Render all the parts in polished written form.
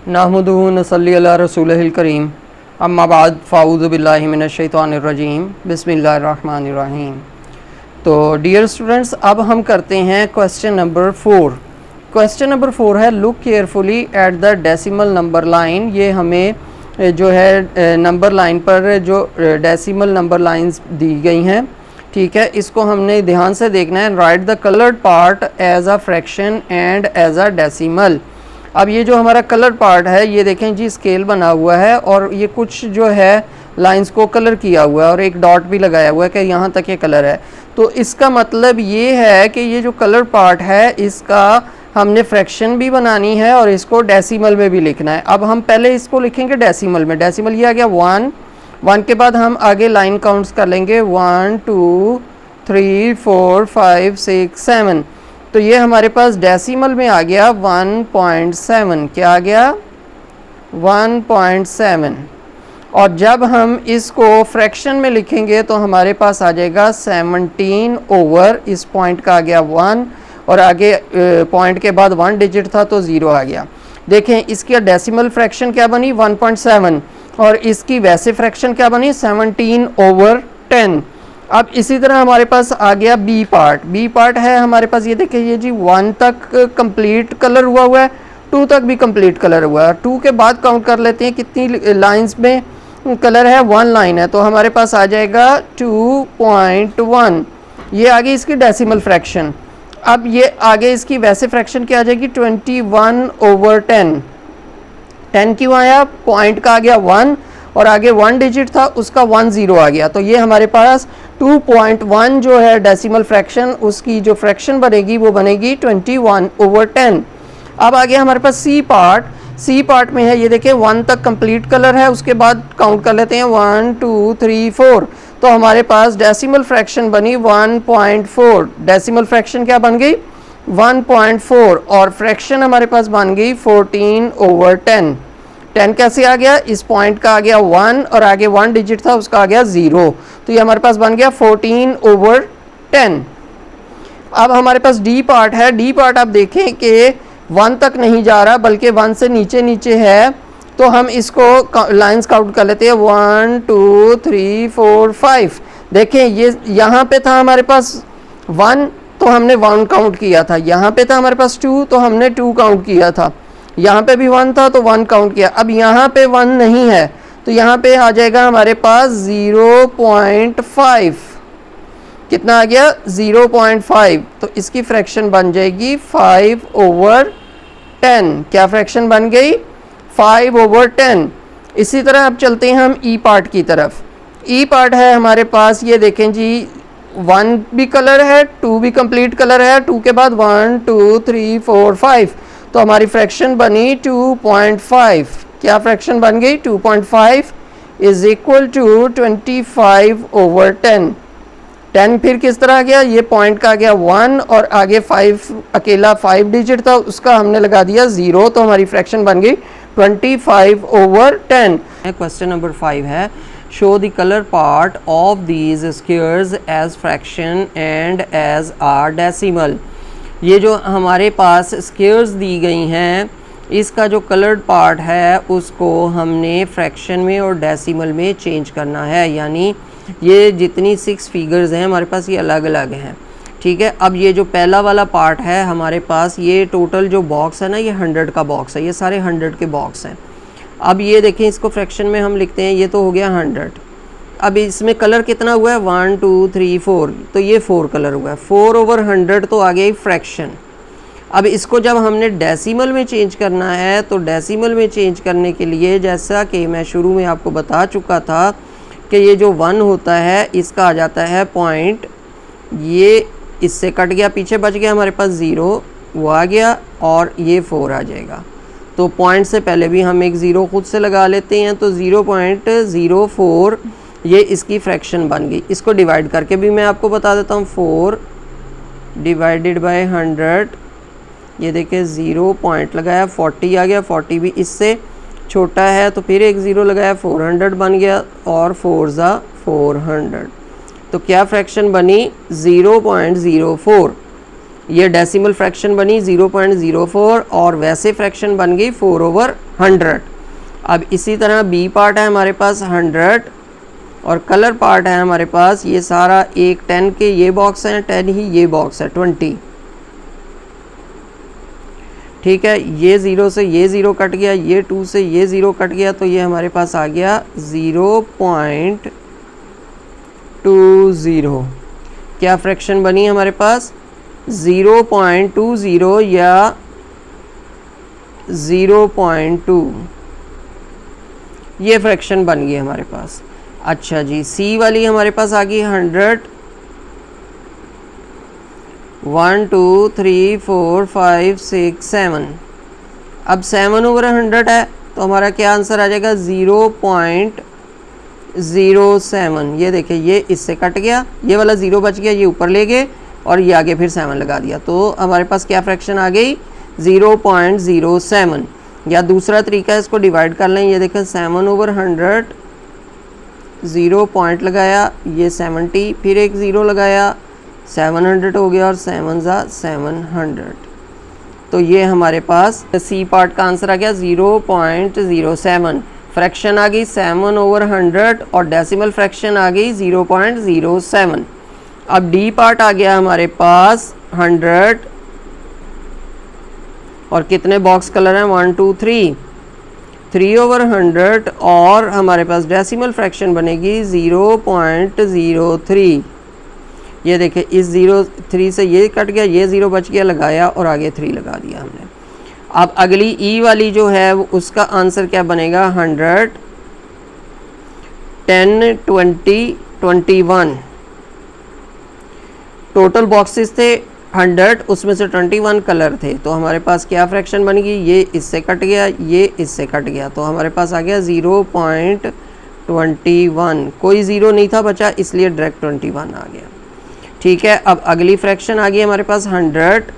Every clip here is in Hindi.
नहमदुहु व नसल्ली अला रसूलिहिल करीम अम्मा बाद फ़ाऊज़ु बिल्लाहि मिनश शैतानिर रजीम बिस्मिल्लाहिर रहमानिर रहीम। तो डियर स्टूडेंट्स, अब हम करते हैं क्वेश्चन नंबर 4। क्वेश्चन नंबर 4 है look carefully at the decimal number line. ये हमें जो है नंबर लाइन पर जो डेसिमल नंबर लाइंस दी गई हैं, ठीक है, इसको हमने ध्यान से देखना है। Write the coloured part as a fraction and as a decimal. अब ये जो हमारा कलर पार्ट है, ये देखें जी, स्केल बना हुआ है और ये कुछ जो है लाइंस को कलर किया हुआ है और एक डॉट भी लगाया हुआ है कि यहाँ तक ये कलर है। तो इसका मतलब ये है कि ये जो कलर पार्ट है इसका हमने फ्रैक्शन भी बनानी है और इसको डेसिमल में भी लिखना है। अब हम पहले इसको लिखेंगे डेसिमल में। डेसिमल ये आ गया 1 के बाद हम आगे लाइन काउंट्स कर लेंगे 1 2 3 4 5 6 7। तो ये हमारे पास डेसिमल में आ गया 1.7। क्या आ गया? 1.7। और जब हम इसको फ्रैक्शन में लिखेंगे तो हमारे पास आ जाएगा 17 ओवर, इस पॉइंट का आ गया 1 और आगे पॉइंट के बाद 1 डिजिट था तो 0 आ गया। देखें इसकी डेसिमल फ्रैक्शन क्या बनी 1.7 और इसकी वैसे फ्रैक्शन क्या बनी 17 ओवर 10। अब इसी तरह हमारे पास आ गया बी पार्ट। बी पार्ट है हमारे पास, ये देखिए ये जी 1 तक कंप्लीट कलर हुआ है, 2 तक भी कंप्लीट कलर हुआ है। 2 के बाद काउंट कर लेते हैं कितनी लाइंस में कलर है, 1 लाइन है, तो हमारे पास आ जाएगा 2.1। ये आगे इसकी डेसिमल फ्रैक्शन। अब ये आगे इसकी वैसे फ्रैक्शन क्या आ जाएगी 21 ओवर 10। 10 क्यों आया? पॉइंट का आ गया 1 और आगे 1 डिजिट था उसका 1 0 आ गया। तो ये हमारे पास 2.1 जो है डेसिमल फ्रैक्शन, उसकी जो फ्रैक्शन बनेगी वो बनेगी 21 ओवर 10। अब आगे हमारे पास सी पार्ट। सी पार्ट में है, ये देखें 1 तक कंप्लीट कलर है, उसके बाद काउंट कर लेते हैं 1 2 3 4। तो हमारे पास डेसिमल फ्रैक्शन बनी 1.4। डेसिमल फ्रैक्शन क्या बन गई 1.4 और फ्रैक्शन हमारे पास बन गई 14 ओवर 10। 10 कैसे आ गया? इस पॉइंट का आ गया 1 और आगे 1 डिजिट था उसका आ गया 0। तो ये हमारे पास बन गया 14 ओवर 10। अब हमारे पास डी पार्ट है। डी पार्ट आप देखें कि 1 तक नहीं जा रहा बल्कि 1 से नीचे नीचे है, तो हम इसको लाइंस काउंट कर लेते हैं 1 2 3 4 5। देखें ये यहाँ पे था हमारे पास 1 तो हमने 1 काउंट किया था, यहाँ पे था हमारे पास 2 तो हमने 2 काउंट किया था, यहाँ पे भी 1 था तो 1 काउंट किया। अब यहाँ पे 1 नहीं है तो यहाँ पे आ जाएगा हमारे पास 0.5। कितना आ गया 0.5। तो इसकी फ्रैक्शन बन जाएगी 5 ओवर 10। क्या फ्रैक्शन बन गई 5 ओवर 10। इसी तरह अब चलते हैं हम ई पार्ट की तरफ। ई पार्ट है हमारे पास, ये देखें जी 1 भी कलर है, 2 भी कंप्लीट कलर है, 2 के बाद 1 2 3 4 5। तो हमारी फ्रैक्शन बनी 2.5। क्या फ्रैक्शन बन गई 2.5 इज इक्वल टू 25 ओवर 10। 10 फिर किस तरह आ गया, ये पॉइंट का आ गया 1 और आगे 5 अकेला 5 डिजिट था उसका हमने लगा दिया 0, तो हमारी फ्रैक्शन बन गई 25 ओवर 10। क्वेश्चन नंबर 5 है show the colour part of these squares as fraction and as are decimal. ये जो हमारे पास स्क्वायर्स दी गई हैं इसका जो कलर्ड पार्ट है उसको हमने फ्रैक्शन में और डेसिमल में चेंज करना है। यानी ये जितनी 6 फिगर्स हैं हमारे पास ये अलग अलग हैं, ठीक है। अब ये जो पहला वाला पार्ट है हमारे पास, ये टोटल जो बॉक्स है ना ये 100 का बॉक्स है, ये सारे 100 के बॉक्स हैं। अब ये देखें इसको फ्रैक्शन में हम लिखते हैं, ये तो हो गया 100। अब इसमें कलर कितना हुआ है 1 2 3 4, तो ये 4 कलर हुआ है। 4 ओवर 100 तो आ गया फ्रैक्शन। अब इसको जब हमने डेसिमल में चेंज करना है तो डेसिमल में चेंज करने के लिए जैसा कि मैं शुरू में आपको बता चुका था कि ये जो 1 होता है इसका आ जाता है पॉइंट, ये इससे कट गया, पीछे बच गया हमारे पास 0, वो आ गया और ये 4 आ जाएगा। तो पॉइंट से पहले भी हम एक 0 खुद से लगा लेते हैं, तो 0.04 ये इसकी फ्रैक्शन बन गई। इसको डिवाइड करके भी मैं आपको बता देता हूँ, 4 डिवाइडेड बाय 100, ये देखिए 0 पॉइंट लगाया 40 आ गया, 40 भी इससे छोटा है तो फिर एक 0 लगाया 400 बन गया और 4 ज़ा 400। तो क्या फ्रैक्शन बनी 0.04। ये डेसिमल फ्रैक्शन बनी 0.04 और वैसे फ्रैक्शन बन गई 4/100। अब इसी तरह बी पार्ट है हमारे पास 100 और कलर पार्ट है हमारे पास ये सारा एक 10 के ये बॉक्स हैं, 10 ही ये बॉक्स है 20। ठीक है, ये 0 से ये 0 कट गया, ये 2 से ये 0 कट गया, तो ये हमारे पास आ गया 0.20। क्या फ्रैक्शन बनी हमारे पास 0.20 या 0.2, ये फ्रैक्शन बन गई हमारे पास। अच्छा जी, सी वाली हमारे पास आ गई 100, 1 2 3 4 5 6 7। अब 7/100 है तो हमारा क्या आंसर आ जाएगा 0.07। ये देखिए ये इससे कट गया, ये वाला 0 बच गया, ये ऊपर ले गए और ये आगे फिर 7 लगा दिया, तो हमारे पास क्या फ्रैक्शन आ गई 0.07। या दूसरा तरीका इसको डिवाइड कर लें, ये देखें 7/100, 0 पॉइंट लगाया, ये 70, फिर एक 0 लगाया, 700 हो गया और 7 ज़ा 700। तो ये हमारे पास सी पार्ट का आंसर आ गया 0.07। फ्रैक्शन आ गई 7/100 और डेसिमल फ्रैक्शन आ गई 0.07। अब डी पार्ट आ गया हमारे पास 100 और कितने बॉक्स कलर हैं 1 2 3, 3/100 और हमारे पास डेसिमल फ्रैक्शन बनेगी 0.03। ये देखिए इस 3 से ये कट गया, ये 0 बच गया, लगाया और आगे 3 लगा दिया हमने। अब अगली ई वाली जो है उसका आंसर क्या बनेगा 100, 10 20 21। टोटल बॉक्सेस थे 100, उसमें से 21 कलर थे, तो हमारे पास क्या फ्रैक्शन बन गई, ये इससे कट गया, ये इससे कट गया, तो हमारे पास आ गया 0.21। कोई 0 नहीं था बचा, इसलिए डायरेक्ट 21 आ गया। ठीक है, अब अगली फ्रैक्शन आ गई हमारे पास 100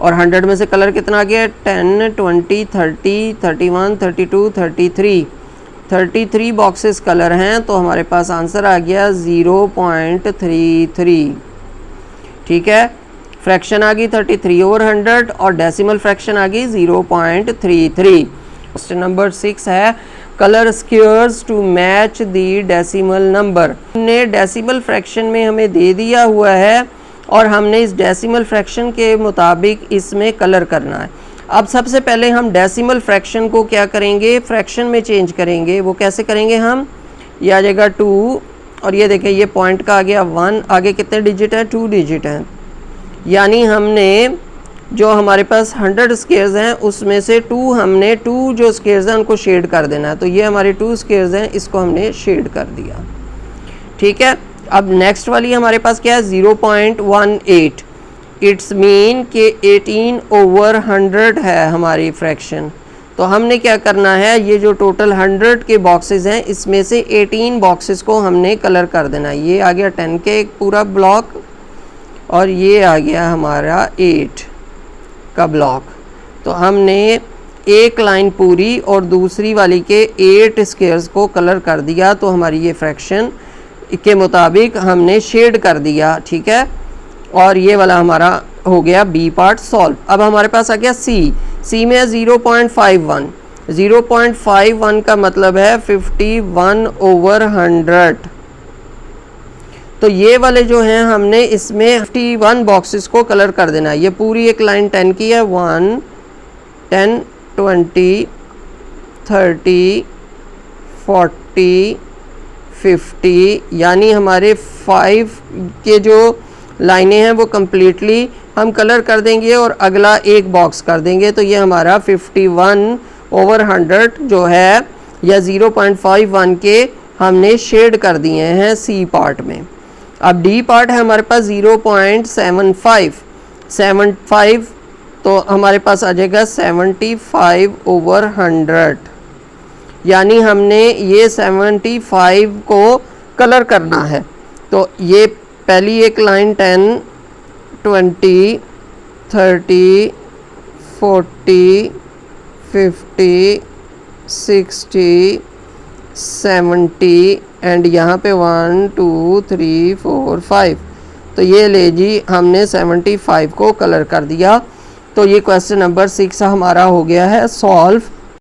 और 100 में से कलर कितना आ गया 10 20 30 31 32 33। 33 बॉक्सेस कलर हैं, तो हमारे पास आंसर आ गया 0.33। ठीक है, फ्रैक्शन आ गई 33/100 और डेसिमल फ्रैक्शन आ गई 0.33। क्वेश्चन नंबर 6 है colour squares to match the decimal number. हमने डेसिमल फ्रैक्शन में हमें दे दिया हुआ है और हमने इस डेसिमल फ्रैक्शन के मुताबिक इसमें कलर करना है। अब सबसे पहले हम डेसिमल फ्रैक्शन को क्या करेंगे, फ्रैक्शन में चेंज करेंगे। वो कैसे करेंगे हम, ये आ जाएगा 2 और ये देखें ये पॉइंट का आ गया 1, आगे कितने डिजिट है 2 डिजिट हैं, यानी हमने जो हमारे पास 100 स्क्वेयर्स हैं उसमें से 2 जो स्क्वेयर्स हैं उनको शेड कर देना है। तो ये हमारे 2 स्क्वेयर्स हैं, इसको हमने शेड कर दिया। ठीक है, अब नेक्स्ट वाली हमारे पास क्या है 0.18। इट्स मीन कि 18/100 है हमारी फ्रैक्शन। तो हमने क्या करना है, ये जो टोटल 100 के बॉक्सेस हैं इसमें से 18 बॉक्सेस को हमने कलर कर देना है। ये आ गया 10 के एक पूरा ब्लॉक और ये आ गया हमारा 8 का ब्लॉक। तो हमने एक लाइन पूरी और दूसरी वाली के 8 स्क्वेयर्स को कलर कर दिया, तो हमारी ये फ्रैक्शन के मुताबिक हमने शेड कर दिया। ठीक है, और ये वाला हमारा हो गया बी पार्ट सॉल्व। अब हमारे पास आ गया सी में है 0.51। 0.51 का मतलब है 51/100। तो ये वाले जो हैं हमने इसमें 51 बॉक्सेस को कलर कर देना है। ये पूरी एक लाइन 10 की है, 1 10 20 30 40 50, यानी हमारे 5 के जो लाइनें हैं वो कम्प्लीटली हम कलर कर देंगे और अगला एक बॉक्स कर देंगे। तो ये हमारा 51/100 जो है या 0.51 के हमने शेड कर दिए हैं सी पार्ट में। अब डी पार्ट है हमारे पास 0.75, तो हमारे पास आ जाएगा 75/100, यानी हमने ये 75 को कलर करना है। तो ये पहली एक लाइन 10 20 30 40 50 60 70 एंड यहाँ पे 1 2 3 4 5 तो ये ले जी हमने 75 को कलर कर दिया। तो ये क्वेश्चन नंबर 6 हमारा हो गया है सॉल्व।